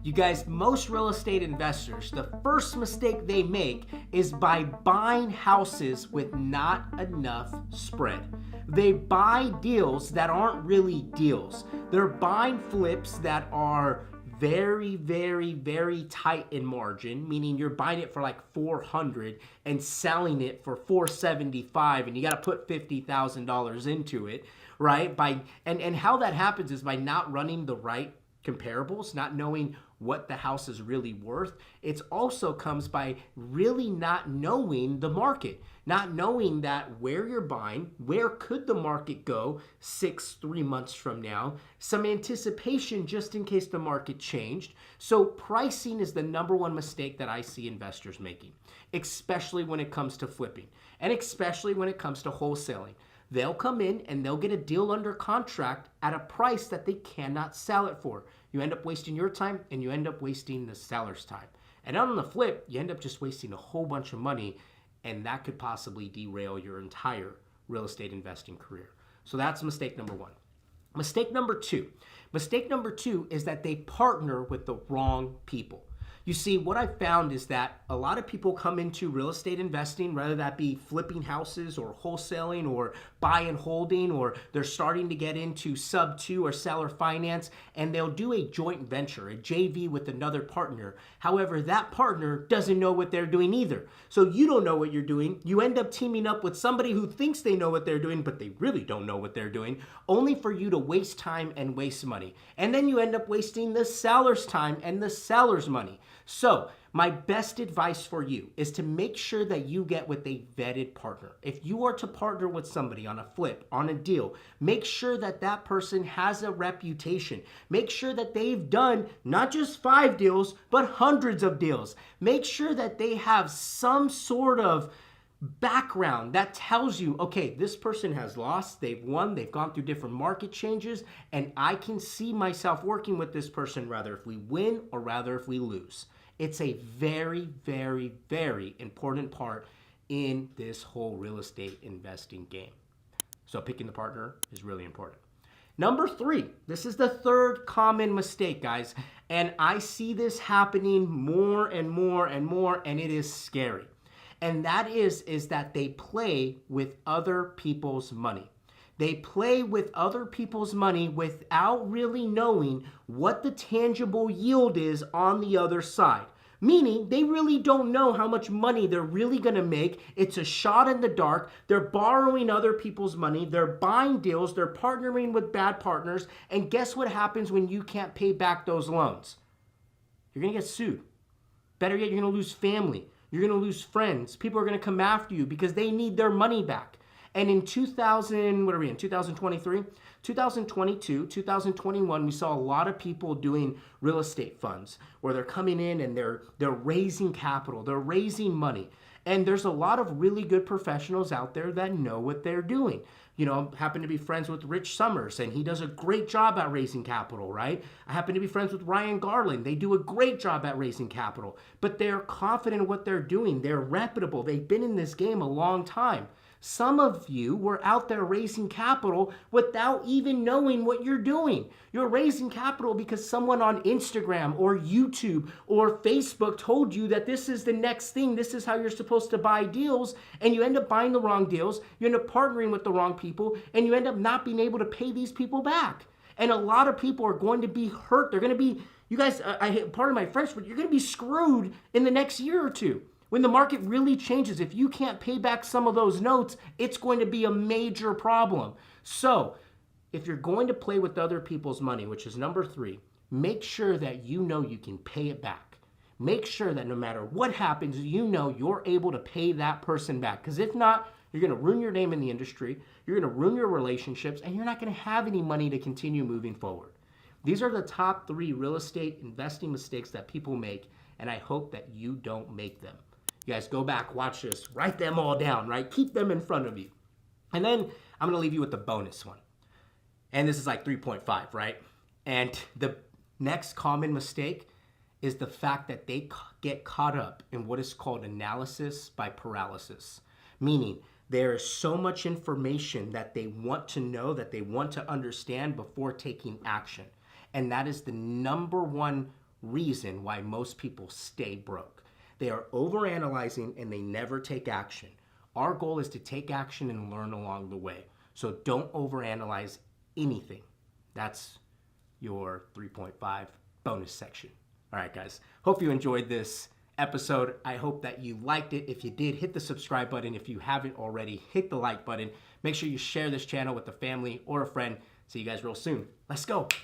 You guys, most real estate investors, the first mistake they make is by buying houses with not enough spread. They buy deals that aren't really deals. They're buying flips that are very, very, very tight in margin, meaning you're buying it for like 400 and selling it for 475, and you got to put $50,000 into it, right? And how that happens is by not running the right comparables, not knowing what the house is really worth. It also comes by really not knowing the market, not knowing that where you're buying, where could the market go 3 months from now, some anticipation just in case the market changed. So pricing is the number one mistake that I see investors making, especially when it comes to flipping and especially when it comes to wholesaling. They'll come in and they'll get a deal under contract at a price that they cannot sell it for. You end up wasting your time and you end up wasting the seller's time. And on the flip, you end up just wasting a whole bunch of money, and that could possibly derail your entire real estate investing career. So that's mistake number one. Mistake number two. Mistake number two is that they partner with the wrong people. You see, what I found is that a lot of people come into real estate investing, whether that be flipping houses or wholesaling or buy and holding, or they're starting to get into sub 2 or seller finance, and they'll do a joint venture, a JV with another partner. However, that partner doesn't know what they're doing either. So you don't know what you're doing. You end up teaming up with somebody who thinks they know what they're doing, but they really don't know what they're doing, only for you to waste time and waste money. And then you end up wasting the seller's time and the seller's money. So my best advice for you is to make sure that you get with a vetted partner. If you are to partner with somebody on a flip, on a deal, make sure that that person has a reputation. Make sure that they've done not just 5 deals, but hundreds of deals. Make sure that they have some sort of background that tells you, okay, this person has lost, they've won, they've gone through different market changes, and I can see myself working with this person rather if we win or rather if we lose. It's a very, very, very important part in this whole real estate investing game. So picking the partner is really important. Number 3, this is the third common mistake, guys, and I see this happening more and more and more, and it is scary. And that is that they play with other people's money. They play with other people's money without really knowing what the tangible yield is on the other side. Meaning they really don't know how much money they're really going to make. It's a shot in the dark. They're borrowing other people's money. They're buying deals. They're partnering with bad partners. And guess what happens when you can't pay back those loans? You're going to get sued. Better yet, you're going to lose family. You're going to lose friends. People are going to come after you because they need their money back. And in 2023, 2022, 2021, we saw a lot of people doing real estate funds where they're coming in and they're raising capital, they're raising money. And there's a lot of really good professionals out there that know what they're doing. You know, I happen to be friends with Rich Summers, and he does a great job at raising capital, right? I happen to be friends with Ryan Garland. They do a great job at raising capital, but they're confident in what they're doing. They're reputable. They've been in this game a long time. Some of you were out there raising capital without even knowing what you're doing. You're raising capital because someone on Instagram or YouTube or Facebook told you that this is the next thing, this is how you're supposed to buy deals, and you end up buying the wrong deals, you end up partnering with the wrong people, and you end up not being able to pay these people back. And a lot of people are going to be hurt. They're going to be, you guys, pardon my French, but you're going to be screwed in the next year or two. When the market really changes, if you can't pay back some of those notes, it's going to be a major problem. So if you're going to play with other people's money, which is number 3, make sure that you know you can pay it back. Make sure that no matter what happens, you know you're able to pay that person back. Because if not, you're going to ruin your name in the industry, you're going to ruin your relationships, and you're not going to have any money to continue moving forward. These are the top 3 real estate investing mistakes that people make, and I hope that you don't make them. You guys go back, watch this, write them all down, right? Keep them in front of you. And then I'm going to leave you with the bonus one. And this is like 3.5, right? And the next common mistake is the fact that they get caught up in what is called analysis by paralysis. Meaning there is so much information that they want to know, that they want to understand before taking action. And that is the number one reason why most people stay broke. They are overanalyzing and they never take action. Our goal is to take action and learn along the way. So don't overanalyze anything. That's your 3.5 bonus section. All right, guys. Hope you enjoyed this episode. I hope that you liked it. If you did, hit the subscribe button. If you haven't already, hit the like button. Make sure you share this channel with a family or a friend. See you guys real soon. Let's go.